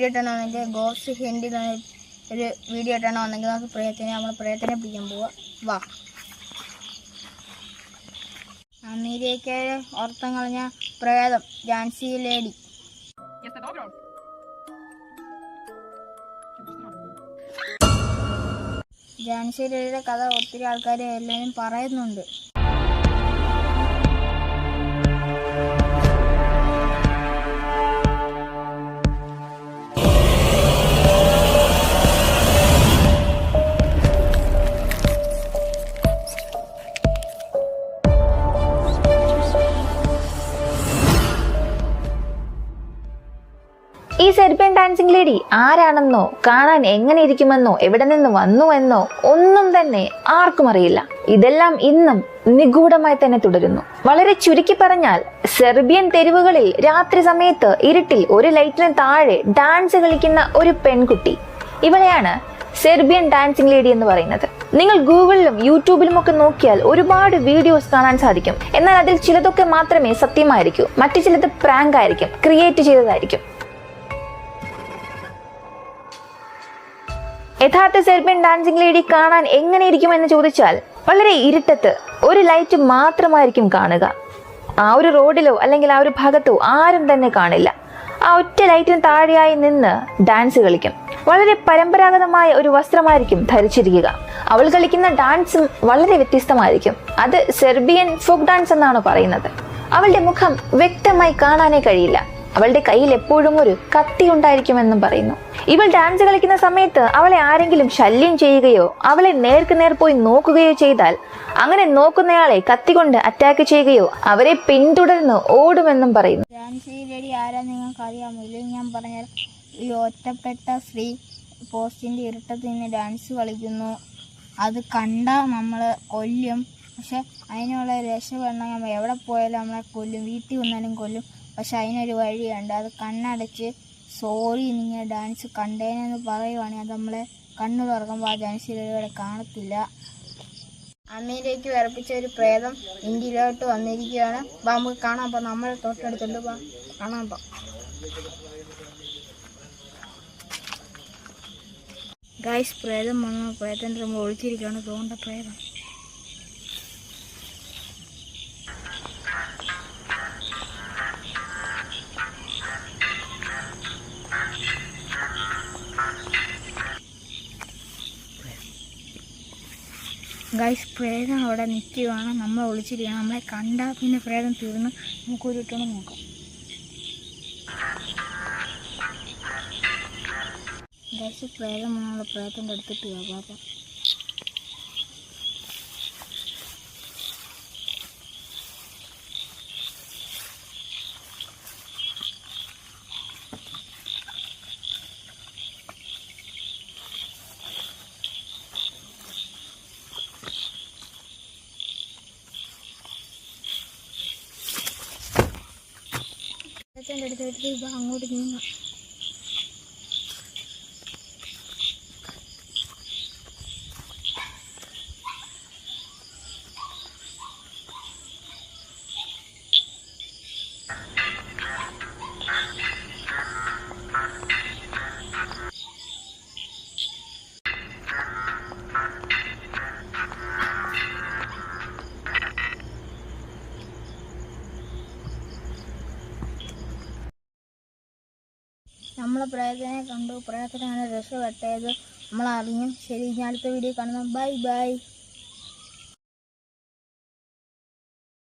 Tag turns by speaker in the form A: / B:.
A: Video ഇട്ടണമെങ്കിൽ ghost ഹിൻഡിൽ ഒരു video ഇട്ടണമെന്നെങ്കിൽ നമുക്ക് നമ്മൾ പ്രേതത്തിനെ പിടിക്കാൻ പോവാം. വാ. അമേരിക്കയിലെ ഓർത്തം കളഞ്ഞ പ്രേതം ഝാൻസി ലേഡി. ഝാൻസി ലേഡിയുടെ കഥ ഒത്തിരി ആൾക്കാർ എല്ലാവരും പറയുന്നുണ്ട്.
B: ഈ സെർബിയൻ ഡാൻസിംഗ് ലേഡി ആരാണെന്നോ കാണാൻ എങ്ങനെ ഇരിക്കുമെന്നോ എവിടെ നിന്ന് വന്നുവെന്നോ ഒന്നും തന്നെ ആർക്കും അറിയില്ല. ഇതെല്ലാം ഇന്നും നിഗൂഢമായി തന്നെ തുടരുന്നു. വളരെ ചുരുക്കി പറഞ്ഞാൽ സെർബിയൻ തെരുവുകളിൽ രാത്രി സമയത്ത് ഇരുട്ടിൽ ഒരു ലൈറ്റിന് താഴെ ഡാൻസ് കളിക്കുന്ന ഒരു പെൺകുട്ടി, ഇവളെയാണ് സെർബിയൻ ഡാൻസിംഗ് ലേഡി എന്ന് പറയുന്നത്. നിങ്ങൾ ഗൂഗിളിലും യൂട്യൂബിലും ഒക്കെ നോക്കിയാൽ ഒരുപാട് വീഡിയോസ് കാണാൻ സാധിക്കും. എന്നാൽ അതിൽ ചിലതൊക്കെ മാത്രമേ സത്യമായിരിക്കൂ, മറ്റു ചിലത് പ്രാങ്ക് ആയിരിക്കും, ക്രിയേറ്റ് ചെയ്തതായിരിക്കും. യഥാർത്ഥ സെർബിയൻ ഡാൻസിംഗ് ലേഡി കാണാൻ എങ്ങനെ ഇരിക്കുമെന്ന് ചോദിച്ചാൽ വളരെ ഇരുട്ടത്ത് ഒരു ലൈറ്റ് മാത്രമായിരിക്കും കാണുക. ആ ഒരു റോഡിലോ അല്ലെങ്കിൽ ആ ഒരു ഭാഗത്തോ ആരും തന്നെ കാണില്ല. ആ ഒറ്റ ലൈറ്റിന് താഴെയായി നിന്ന് ഡാൻസ് കളിക്കും. വളരെ പരമ്പരാഗതമായ ഒരു വസ്ത്രമായിരിക്കും ധരിച്ചിരിക്കുക. അവൾ കളിക്കുന്ന ഡാൻസും വളരെ വ്യത്യസ്തമായിരിക്കും. അത് സെർബിയൻ ഫോക്ക് ഡാൻസ് എന്നാണ് പറയുന്നത്. അവളുടെ മുഖം വ്യക്തമായി കാണാനേ കഴിയില്ല. അവളുടെ കയ്യിൽ എപ്പോഴും ഒരു കത്തി ഉണ്ടായിരിക്കുമെന്നും പറയുന്നു. ഇവൾ ഡാൻസ് കളിക്കുന്ന സമയത്ത് അവളെ ആരെങ്കിലും ശല്യം ചെയ്യുകയോ അവളെ നേർക്കുനേർ പോയി നോക്കുകയോ ചെയ്താൽ അങ്ങനെ നോക്കുന്നയാളെ കത്തികൊണ്ട് അറ്റാക്ക് ചെയ്യുകയോ അവരെ പിന്തുടർന്ന് ഓടുമെന്നും പറയുന്നു.
A: ഝാൻസി ലേഡി ആരാ നിങ്ങൾക്ക് അറിയാമോ? ഇല്ലെങ്കിൽ ഞാൻ പറഞ്ഞാൽ, ഈ ഒറ്റപ്പെട്ട സ്ത്രീ പോസ്റ്റിന്റെ ഇരുട്ടത്ത് നിന്ന് ഡാൻസ് കളിക്കുന്നു. അത് കണ്ട നമ്മൾ കൊല്ലും. പക്ഷെ അതിനുള്ള രക്ഷപ്പെടണം. നമ്മൾ എവിടെ പോയാലും നമ്മളെ കൊല്ലും, വീട്ടിൽ വന്നാലും കൊല്ലും. പക്ഷെ അതിനൊരു വഴിയുണ്ട്. അത് കണ്ണടച്ച് സോറി നിങ്ങൾ ഡാൻസ് കണ്ടേനെന്ന് പറയുവാണെങ്കിൽ അത് നമ്മളെ കണ്ണു തുറക്കുമ്പോൾ ആ ഡാൻസ് ഇവിടെ കാണത്തില്ല. അമേരിക്കയ്ക്ക് വിറപ്പിച്ച ഒരു പ്രേതം ഇന്ത്യയിലോട്ട് വന്നിരിക്കുകയാണ്. നമുക്ക് കാണാം. അപ്പോൾ നമ്മൾ തൊട്ടടുത്തുണ്ട്. കാണാം. ഗൈസ്, പ്രേതം വന്നു. പ്രേതത്തിൻ്റെ നമ്മൾ ഒളിച്ചിരിക്കുകയാണ്. തോണ്ട പ്രേതം. ഗൈസ്, പ്രേതം അവിടെ നിൽക്കുകയാണ്. നമ്മൾ ഒളിച്ചിരിക്കണം. നമ്മളെ കണ്ടാൽ പിന്നെ പ്രേതം തീർന്ന് നമുക്ക് ഒരു ഇട്ടോണം നോക്കാം. ഗൈസ്, പ്രേതം നമ്മളെ പ്രേതത്തിൻ്റെ അടുത്തിട്ട് പോകാം. അടുത്തായിട്ട് ഇപ്പം അങ്ങോട്ട് നീങ്ങാം. നമ്മൾ പ്രേതത്തിനെ കണ്ടു. പ്രേതത്തിനാണ് രക്ഷപ്പെട്ടത്. നമ്മൾ അറിഞ്ഞു. ശരി, ഞാൻ അടുത്ത വീഡിയോ കാണുന്നു. Bye bye.